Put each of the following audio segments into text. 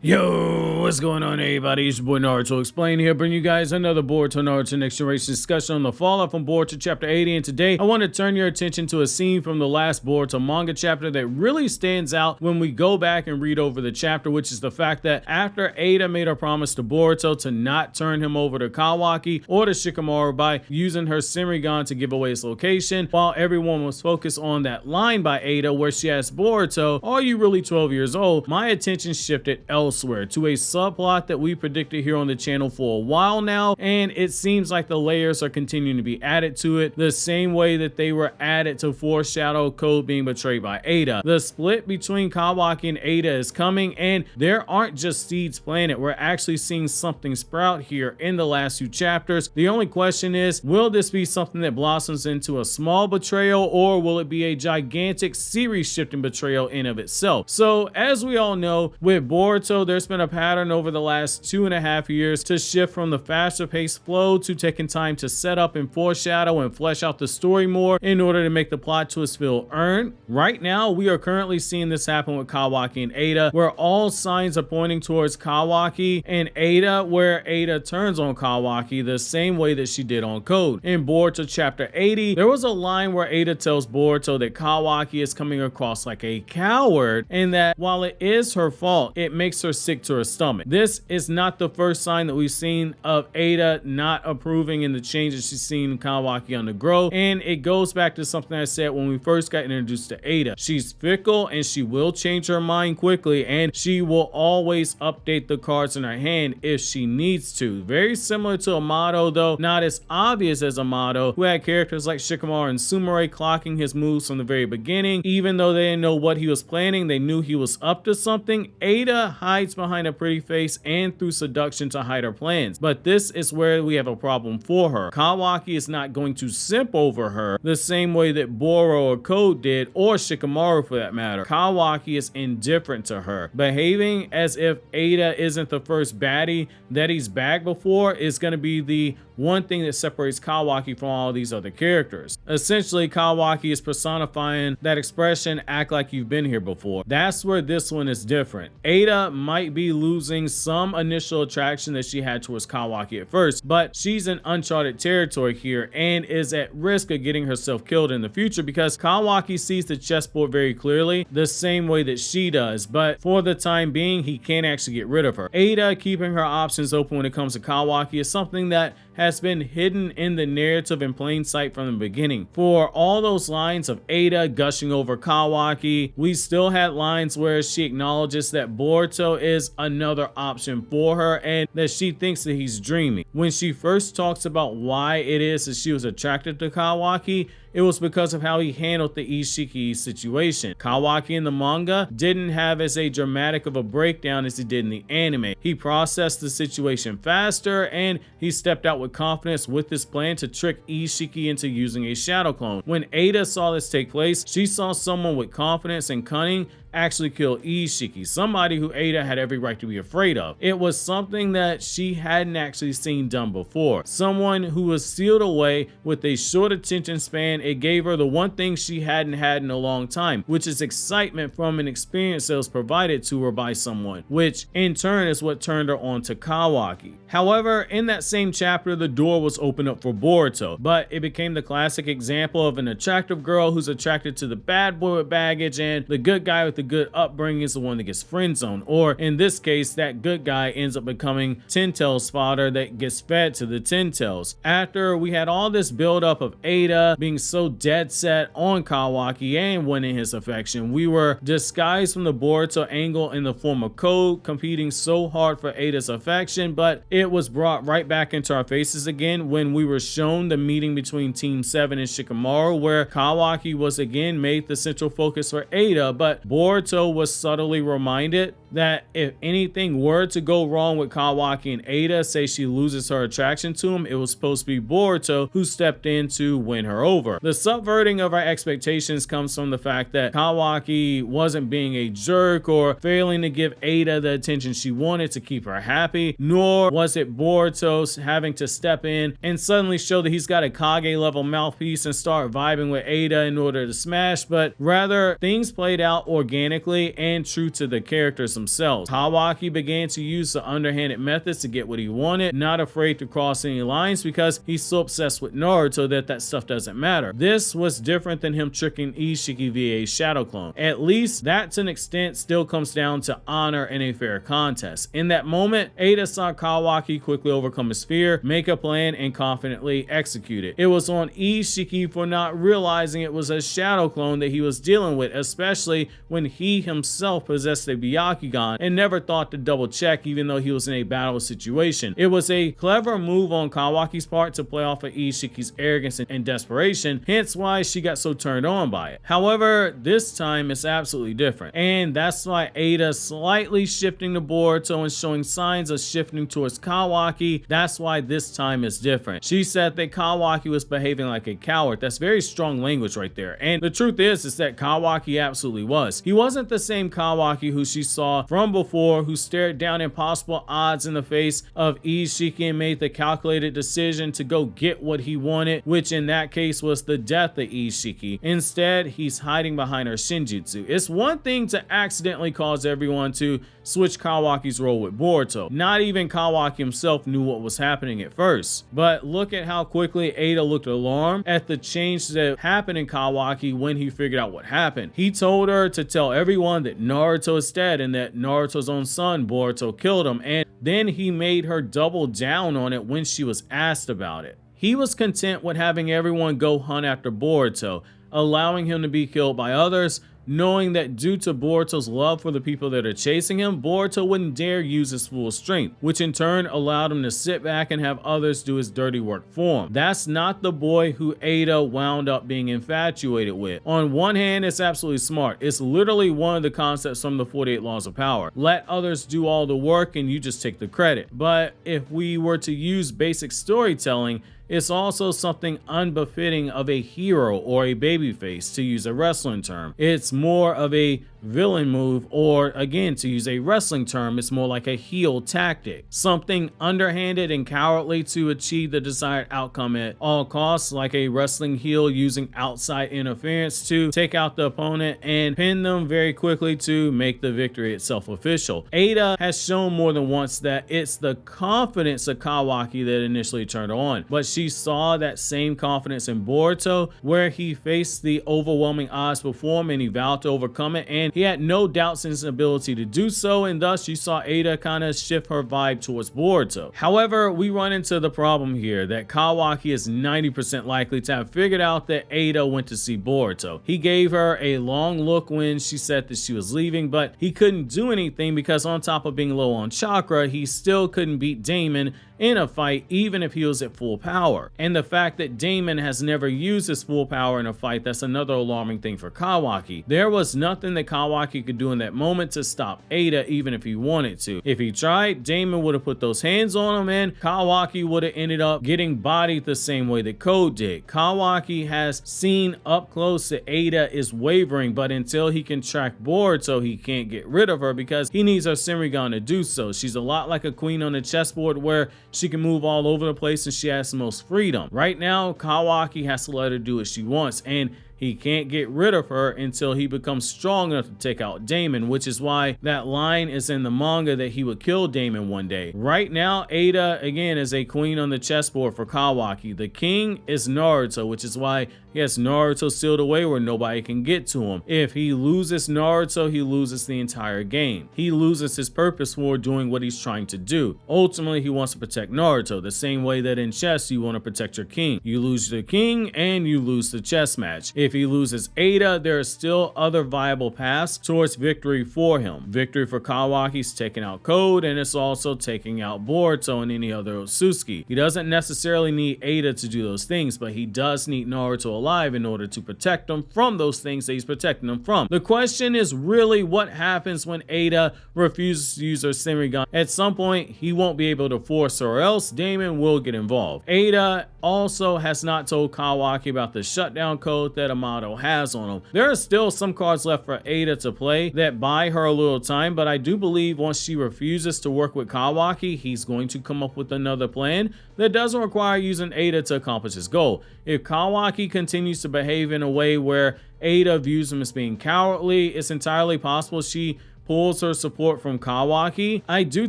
Yo, what's going on, everybody? It's your boy Naruto Explain here, bringing you guys another Boruto Naruto Next Generation discussion on the fallout from Boruto chapter 80. And today, I want to turn your attention to a scene from the last Boruto manga chapter that really stands out when we go back and read over the chapter, which is the fact that after Ada made a promise to Boruto to not turn him over to Kawaki or to Shikamaru by using her senrigan to give away his location, while everyone was focused on that line by Ada where she asked Boruto, "Are you really 12 years old?" my attention shifted elsewhere to a subplot that we predicted here on the channel for a while now, and it seems like the layers are continuing to be added to it the same way that they were added to foreshadow Code being betrayed by Ada. The split between Kawaki and Ada is coming, and there aren't just seeds planted. We're actually seeing something sprout here in the last few chapters. The only question is, will this be something that blossoms into a small betrayal, or will it be a gigantic series shifting betrayal in of itself? So as we all know, with Boruto, there's been a pattern over the last 2.5 years to shift from the faster paced flow to taking time to set up and foreshadow and flesh out the story more in order to make the plot twist feel earned. Right now, we are currently seeing this happen with Kawaki and Ada, where all signs are pointing towards Kawaki and Ada, where Ada turns on Kawaki the same way that she did on Code. In Boruto chapter 80, there was a line where Ada tells Boruto that Kawaki is coming across like a coward, and that while it is her fault, it makes her sick to her stomach. This is not the first sign that we've seen of Ada not approving in the changes she's seen Kawaki undergo, and it goes back to something I said when we first got introduced to Ada. She's fickle and she will change her mind quickly, and she will always update the cards in her hand if she needs to. Very similar to Amato, though not as obvious as Amato, who had characters like Shikamaru and Sumire clocking his moves from the very beginning. Even though they didn't know what he was planning, they knew he was up to something. Ada hides behind a pretty face and through seduction to hide her plans, but this is where we have a problem for her. Kawaki is not going to simp over her the same way that Boro or Code did, or Shikamaru for that matter. Kawaki is indifferent to her. Behaving as if Ada isn't the first baddie that he's bagged before is going to be the one thing that separates Kawaki from all these other characters. Essentially, Kawaki is personifying that expression, "act like you've been here before." That's where this one is different. Ada might be losing some initial attraction that she had towards Kawaki at first, but she's in uncharted territory here and is at risk of getting herself killed in the future because Kawaki sees the chessboard very clearly the same way that she does, but for the time being, he can't actually get rid of her. Ada keeping her options open when it comes to Kawaki is something that has been hidden in the narrative in plain sight from the beginning. For all those lines of Ada gushing over Kawaki, we still had lines where she acknowledges that Boruto is another option for her and that she thinks that he's dreaming. When she first talks about why it is that she was attracted to Kawaki, it was because of how he handled the Ishiki situation. Kawaki in the manga didn't have as a dramatic of a breakdown as he did in the anime. He processed the situation faster, and he stepped out with confidence with his plan to trick Ishiki into using a shadow clone. When Ada saw this take place, she saw someone with confidence and cunning actually kill Ishiki, somebody who Ada had every right to be afraid of. It was something that she hadn't actually seen done before. Someone who was sealed away with a short attention span. It gave her the one thing she hadn't had in a long time, which is excitement from an experience that was provided to her by someone, which in turn is what turned her on to Kawaki. However, in that same chapter, the door was opened up for Boruto, but it became the classic example of an attractive girl who's attracted to the bad boy with baggage, and the good guy with the good upbringing is the one that gets friend zoned, or in this case, that good guy ends up becoming Ten Tails fodder that gets fed to the Ten Tails. After we had all this build up of Ada being so dead set on Kawaki and winning his affection, we were disguised from the Boruto angle in the form of Code competing so hard for Ada's affection, but it was brought right back into our faces again when we were shown the meeting between Team 7 and Shikamaru, where Kawaki was again made the central focus for Ada, but Boruto was subtly reminded that if anything were to go wrong with Kawaki and Ada, say she loses her attraction to him, it was supposed to be Boruto who stepped in to win her over. The subverting of our expectations comes from the fact that Kawaki wasn't being a jerk or failing to give Ada the attention she wanted to keep her happy, nor was it Boruto having to step in and suddenly show that he's got a Kage level mouthpiece and start vibing with Ada in order to smash, but rather things played out organically organically and true to the characters themselves. Kawaki began to use the underhanded methods to get what he wanted, not afraid to cross any lines because he's so obsessed with Naruto that stuff doesn't matter. This was different than him tricking Ishiki via a shadow clone. At least that to an extent still comes down to honor and a fair contest. In that moment, Ada saw Kawaki quickly overcome his fear, make a plan, and confidently execute it. It was on Ishiki for not realizing it was a shadow clone that he was dealing with, especially when he himself possessed a Byakugan and never thought to double check even though he was in a battle situation. It was a clever move on Kawaki's part to play off of Ishiki's arrogance and desperation, hence why she got so turned on by it. However, this time it's absolutely different, and that's why Ada slightly shifting the Boruto and showing signs of shifting towards Kawaki. That's why this time is different. She said that Kawaki was behaving like a coward. That's very strong language right there, and the truth is that Kawaki absolutely was. He wasn't the same Kawaki who she saw from before, who stared down impossible odds in the face of Ishiki and made the calculated decision to go get what he wanted, which in that case was the death of Ishiki. Instead, he's hiding behind her Shinjutsu. It's one thing to accidentally cause everyone to switch Kawaki's role with Boruto. Not even Kawaki himself knew what was happening at first. But look at how quickly Ada looked alarmed at the change that happened in Kawaki when he figured out what happened. He told her to tell everyone that Naruto is dead and that Naruto's own son Boruto killed him, and then he made her double down on it when she was asked about it. He was content with having everyone go hunt after Boruto, allowing him to be killed by others, knowing that due to Boruto's love for the people that are chasing him, Boruto wouldn't dare use his full strength, which in turn allowed him to sit back and have others do his dirty work for him. That's not the boy who Ada wound up being infatuated with. On one hand, it's absolutely smart. It's literally one of the concepts from the 48 Laws of Power. Let others do all the work and you just take the credit. But if we were to use basic storytelling, it's also something unbefitting of a hero or a babyface, to use a wrestling term. It's more of a villain move, or again, to use a wrestling term, it's more like a heel tactic. Something underhanded and cowardly to achieve the desired outcome at all costs, like a wrestling heel using outside interference to take out the opponent and pin them very quickly to make the victory itself official. Ada has shown more than once that it's the confidence of Kawaki that initially turned her on, but she saw that same confidence in Boruto, where he faced the overwhelming odds before him and he vowed to overcome it, and he had no doubts in his ability to do so, and thus you saw Ada kind of shift her vibe towards Boruto. However, we run into the problem here that Kawaki is 90% likely to have figured out that Ada went to see Boruto. He gave her a long look when she said that she was leaving, but he couldn't do anything because on top of being low on chakra, he still couldn't beat Damon in a fight even if he was at full power. And the fact that Damon has never used his full power in a fight, that's another alarming thing for Kawaki. There was nothing that Kawaki could do in that moment to stop Ada even if he wanted to. If he tried, Damon would have put those hands on him and Kawaki would have ended up getting bodied the same way that Code did. Kawaki has seen up close that Ada is wavering, but until he can track Boruto, he can't get rid of her because he needs her senrigan to do so. She's a lot like a queen on the chessboard where she can move all over the place and she has the most freedom. Right now, Kawaki has to let her do what she wants, and he can't get rid of her until he becomes strong enough to take out Damon, which is why that line is in the manga that he would kill Damon one day. Right now, Ada, again, is a queen on the chessboard for Kawaki. The king is Naruto, which is why he has Naruto sealed away where nobody can get to him. If he loses Naruto, he loses the entire game. He loses his purpose for doing what he's trying to do. Ultimately, he wants to protect Naruto, the same way that in chess, you want to protect your king. You lose the king and you lose the chess match. If he loses Ada, there are still other viable paths towards victory for him. Victory for Kawaki is taking out Code, and it's also taking out Boruto and any other Otsutsuki. He doesn't necessarily need Ada to do those things, but he does need Naruto alive in order to protect him from those things that he's protecting him from. The question is really what happens when Ada refuses to use her senrigan. At some point, he won't be able to force her, or else Damon will get involved. Ada also has not told Kawaki about the shutdown code that a Yamato has on him. There are still some cards left for Ada to play that buy her a little time, but I do believe once she refuses to work with Kawaki, he's going to come up with another plan that doesn't require using Ada to accomplish his goal. If Kawaki continues to behave in a way where Ada views him as being cowardly, it's entirely possible she pulls her support from Kawaki. I do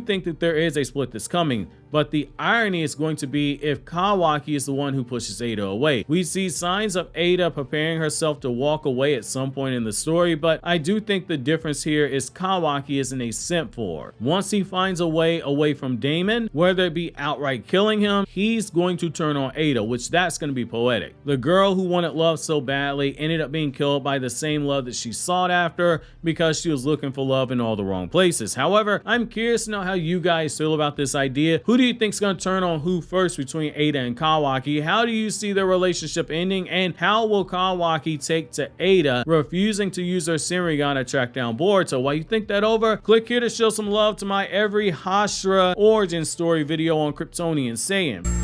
think that there is a split that's coming, but the irony is going to be if Kawaki is the one who pushes Ada away. We see signs of Ada preparing herself to walk away at some point in the story, but I do think the difference here is Kawaki isn't a simp for her. Once he finds a way away from Damon, whether it be outright killing him, he's going to turn on Ada, which that's going to be poetic. The girl who wanted love so badly ended up being killed by the same love that she sought after because she was looking for love in all the wrong places. However, I'm curious to know how you guys feel about this idea. Who do you think is going to turn on who first between Ada and Kawaki? How do you see their relationship ending, and how will Kawaki take to Ada refusing to use her senrigan to track down Boruto? While you think that over, click here to show some love to my every Hashira origin story video on KRYPTONIAN SAIYAN.